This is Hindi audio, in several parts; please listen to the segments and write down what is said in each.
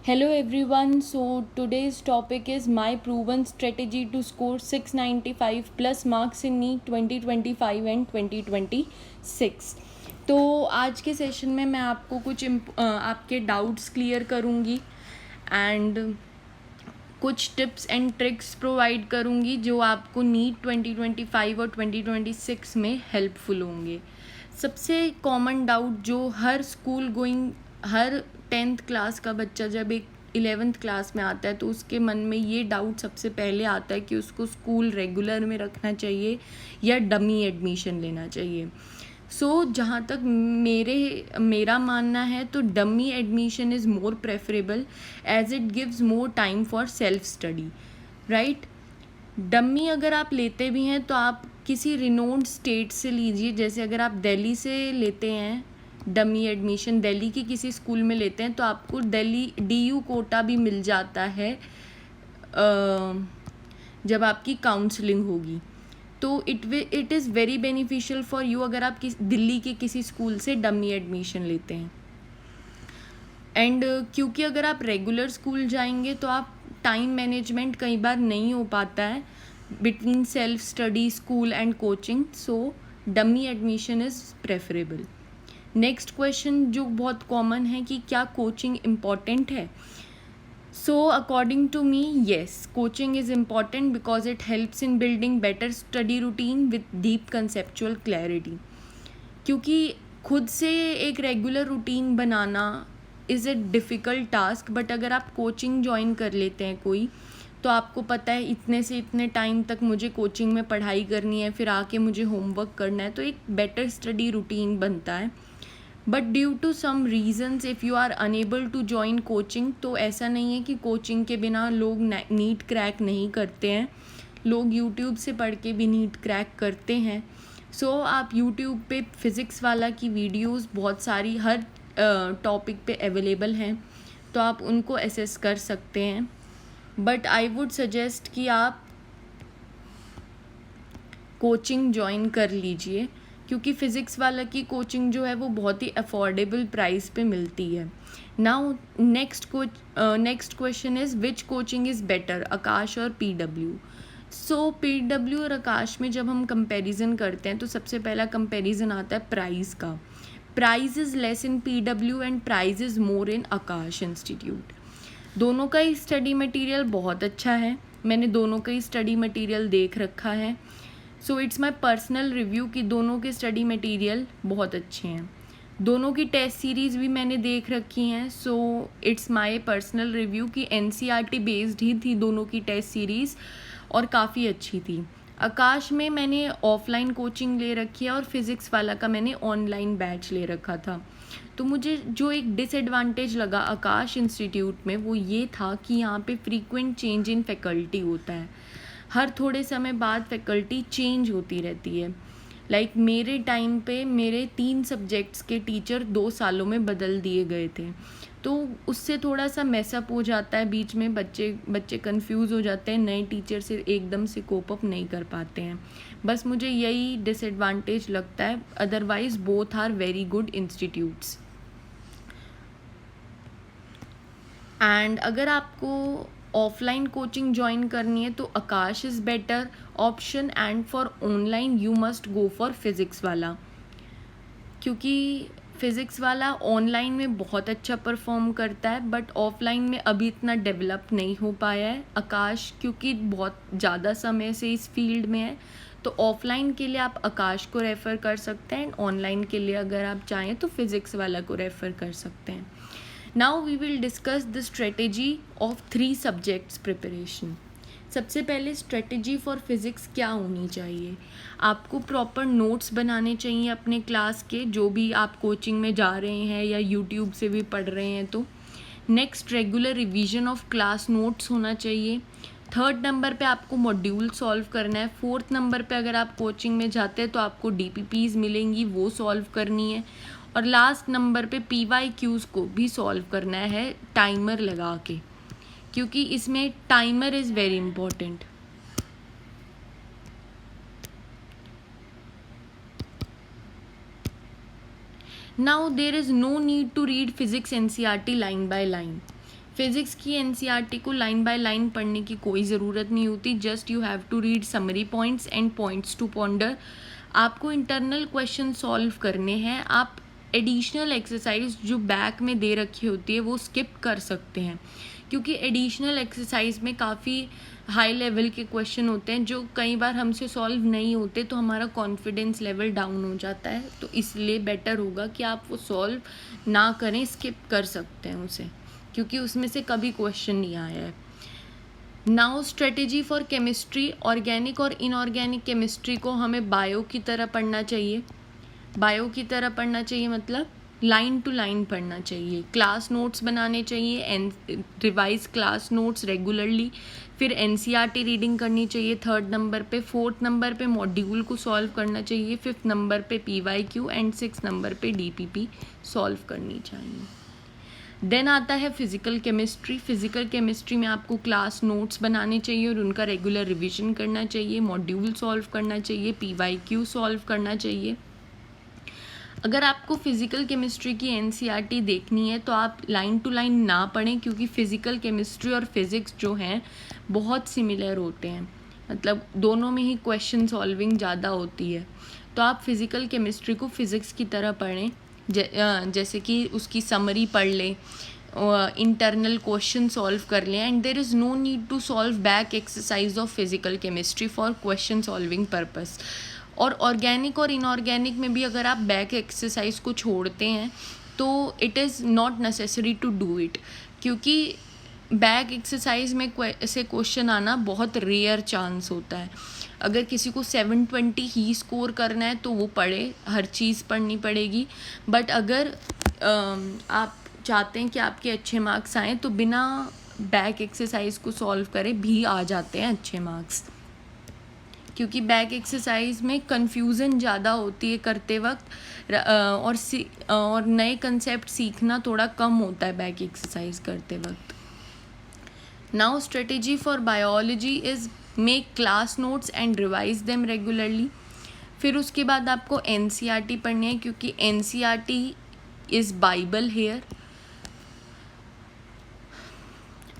Hello everyone. So today's topic is my proven strategy to score 695 plus marks in NEET 2025 and 2026. तो आज के सेशन में मैं आपको कुछ आपके डाउट्स क्लियर करूँगी एंड कुछ टिप्स एंड ट्रिक्स प्रोवाइड करूँगी जो आपको NEET 2025 और 2026 में हेल्पफुल होंगे. सबसे कॉमन डाउट जो हर 10th क्लास का बच्चा जब एक 11th क्लास में आता है तो उसके मन में ये डाउट सबसे पहले आता है कि उसको स्कूल रेगुलर में रखना चाहिए या डमी एडमिशन लेना चाहिए. जहाँ तक मेरा मानना है तो dummy admission is more preferable as it gives more time for self study, right. Dummy अगर आप लेते भी हैं तो आप किसी रिनोन्ड स्टेट से लीजिए. जैसे अगर आप दिल्ली से लेते हैं डमी एडमिशन, दिल्ली की किसी स्कूल में लेते हैं तो आपको दिल्ली DU कोटा भी मिल जाता है जब आपकी काउंसलिंग होगी. तो it is very beneficial for you अगर आप दिल्ली के किसी स्कूल से डमी एडमिशन लेते हैं. एंड क्योंकि अगर आप रेगुलर स्कूल जाएंगे तो आप टाइम मैनेजमेंट कई बार नहीं हो पाता है between self study, school and coaching. So dummy admission is preferable. Next question जो बहुत कॉमन है कि क्या कोचिंग इम्पॉर्टेंट है. So according to me yes, coaching is important because it helps in building better study routine with deep conceptual clarity. क्योंकि खुद से एक रेगुलर रूटीन बनाना is a difficult task, but अगर आप कोचिंग ज्वाइन कर लेते हैं कोई तो आपको पता है इतने से इतने टाइम तक मुझे कोचिंग में पढ़ाई करनी है, फिर आके मुझे होमवर्क करना है, तो एक बेटर स्टडी रूटीन बनता है. But due to some reasons if you are unable to join coaching, तो ऐसा नहीं है कि कोचिंग के बिना लोग नीट क्रैक नहीं करते हैं. लोग यूट्यूब से पढ़ के भी नीट क्रैक करते हैं. आप यूट्यूब पे फ़िज़िक्स वाला की वीडियोस बहुत सारी हर टॉपिक पे अवेलेबल हैं, तो आप उनको एसेस कर सकते हैं. बट आई वुड सजेस्ट कि आप कोचिंग ज्वाइन कर लीजिए क्योंकि फ़िज़िक्स वाला की कोचिंग जो है वो बहुत ही अफोर्डेबल प्राइस पे मिलती है. Now next question is which coaching is better, Aakash और PW. PW और आकाश में जब हम कंपैरिजन करते हैं तो सबसे पहला कंपैरिजन आता है प्राइस का. Price is less in PW and price is more in Akash institute. दोनों का ही स्टडी मटेरियल बहुत अच्छा है. मैंने दोनों का ही स्टडी मटेरियल देख रखा है. इट्स माई पर्सनल रिव्यू कि दोनों के स्टडी मटेरियल बहुत अच्छे हैं. दोनों की टेस्ट सीरीज़ भी मैंने देख रखी हैं. इट्स माई पर्सनल रिव्यू कि NCERT बेस्ड ही थी दोनों की टेस्ट सीरीज़ और काफ़ी अच्छी थी. आकाश में मैंने ऑफलाइन कोचिंग ले रखी है और फिज़िक्स वाला का मैंने ऑनलाइन बैच ले रखा था. तो मुझे जो एक डिसएडवांटेज लगा आकाश इंस्टीट्यूट में वो ये था कि यहाँ पे फ्रीक्वेंट चेंज इन फैकल्टी होता है. हर थोड़े समय बाद फैकल्टी चेंज होती रहती है. मेरे टाइम पे मेरे 3 सब्जेक्ट्स के टीचर 2 सालों में बदल दिए गए थे. तो उससे थोड़ा सा मैसअप हो जाता है, बीच में बच्चे कंफ्यूज हो जाते हैं, नए टीचर से एकदम से कोप अप नहीं कर पाते हैं. बस मुझे यही डिसएडवांटेज लगता है. Otherwise both are very good institutes. And अगर आपको ऑफलाइन कोचिंग ज्वाइन करनी है तो Aakash is better option. And for online you must go for physics Wallah, क्योंकि फ़िज़िक्स वाला ऑनलाइन में बहुत अच्छा परफॉर्म करता है बट ऑफलाइन में अभी इतना डेवलप नहीं हो पाया है. आकाश क्योंकि बहुत ज़्यादा समय से इस फील्ड में है, तो ऑफलाइन के लिए आप आकाश को रेफ़र कर सकते हैं. ऑनलाइन के लिए अगर आप चाहें तो फिज़िक्स वाला को रेफ़र कर सकते हैं. Now we will discuss the strategy of 3 subjects preparation. सबसे पहले स्ट्रेटेजी फॉर फिज़िक्स क्या होनी चाहिए. आपको प्रॉपर नोट्स बनाने चाहिए अपने क्लास के, जो भी आप कोचिंग में जा रहे हैं या यूट्यूब से भी पढ़ रहे हैं तो. Next, regular revision of class notes होना चाहिए. 3rd नंबर पे आपको मॉड्यूल सॉल्व करना है. 4th नंबर पे अगर आप कोचिंग में जाते हैं तो आपको DPPs मिलेंगी, वो सॉल्व करनी है. और लास्ट नंबर पे PYQs को भी सॉल्व करना है टाइमर लगा के, क्योंकि इसमें timer is very important. Now there is no need to read physics NCERT line by line. Physics की एनसीईआरटी को लाइन बाय लाइन पढ़ने की कोई ज़रूरत नहीं होती, just you have to read summary points and points to ponder. आपको इंटरनल क्वेश्चन सॉल्व करने हैं, आप एडिशनल एक्सरसाइज जो बैक में दे रखी होती है वो स्किप कर सकते हैं, क्योंकि एडिशनल एक्सरसाइज में काफ़ी हाई लेवल के क्वेश्चन होते हैं जो कई बार हमसे सॉल्व नहीं होते, तो हमारा कॉन्फिडेंस लेवल डाउन हो जाता है। तो इसलिए बेटर होगा कि आप वो सॉल्व ना करें, स्किप कर सकते हैं उसे, क्योंकि उसमें से कभी क्वेश्चन नहीं आया है। Now strategy for chemistry, organic और इनऑर्गेनिक केमिस्ट्री को हमें बायो की तरह पढ़ना चाहिए। बायो की तरह पढ़ना चाहिए मतलब लाइन टू लाइन पढ़ना चाहिए, क्लास नोट्स बनाने चाहिए and revise class notes regularly, फिर एनसीईआरटी रीडिंग करनी चाहिए 3rd नंबर पे, 4th नंबर पे मॉड्यूल को सॉल्व करना चाहिए, 5th नंबर पे पीवाईक्यू एंड 6th नंबर पे डीपीपी सॉल्व करनी चाहिए। देन आता है फिज़िकल केमिस्ट्री। फिज़िकल केमिस्ट्री में आपको क्लास नोट्स बनाने चाहिए और उनका रेगुलर रिवीजन करना चाहिए, मॉड्यूल सॉल्व करना चाहिए, पीवाईक्यू सॉल्व करना चाहिए। अगर आपको फ़िज़िकल केमिस्ट्री की एनसीईआरटी देखनी है तो आप लाइन टू लाइन ना पढ़ें, क्योंकि फ़िज़िकल केमिस्ट्री और फिज़िक्स जो हैं बहुत सिमिलर होते हैं, मतलब दोनों में ही क्वेश्चन सॉल्विंग ज़्यादा होती है। तो आप फ़िज़िकल केमिस्ट्री को फ़िज़िक्स की तरह पढ़ें, जैसे कि उसकी समरी पढ़ लें, इंटरनल क्वेश्चन सॉल्व कर लें, and there is no need to solve back exercise of physical chemistry for question solving purpose. और ऑर्गेनिक और इनऑर्गेनिक में भी अगर आप बैक एक्सरसाइज को छोड़ते हैं तो it is not necessary to do it, क्योंकि बैक एक्सरसाइज में ऐसे क्वेश्चन आना बहुत रेयर चांस होता है। अगर किसी को 720 ही स्कोर करना है तो वो पढ़े, हर चीज़ पढ़नी पड़ेगी। बट अगर आप चाहते हैं कि आपके अच्छे मार्क्स आएँ तो बिना बैक एक्सरसाइज को सॉल्व करे भी आ जाते हैं अच्छे मार्क्स, क्योंकि बैक एक्सरसाइज में कन्फ्यूज़न ज़्यादा होती है करते वक्त, और नए कंसेप्ट सीखना थोड़ा कम होता है बैक एक्सरसाइज करते वक्त। Now strategy for biology is make class notes and revise them regularly. फिर उसके बाद आपको एनसीईआरटी पढ़नी है, क्योंकि NCERT is Bible here.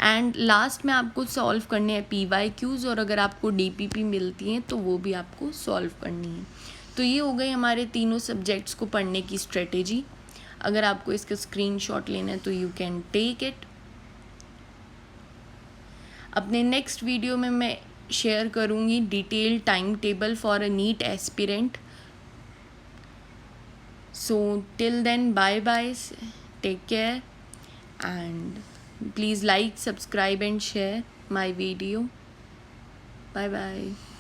And last में आपको सॉल्व करने हैं पीवाईक्यूज़, और अगर आपको डीपीपी मिलती हैं तो वो भी आपको सॉल्व करनी है। तो ये हो गई हमारे तीनों सब्जेक्ट्स को पढ़ने की स्ट्रेटेजी। अगर आपको इसका स्क्रीनशॉट लेना है तो यू कैन टेक इट। अपने नेक्स्ट वीडियो में मैं शेयर करूँगी detail time table for a NEET aspirant. So till then, bye bye, take care, and please like, subscribe and share my video. Bye bye.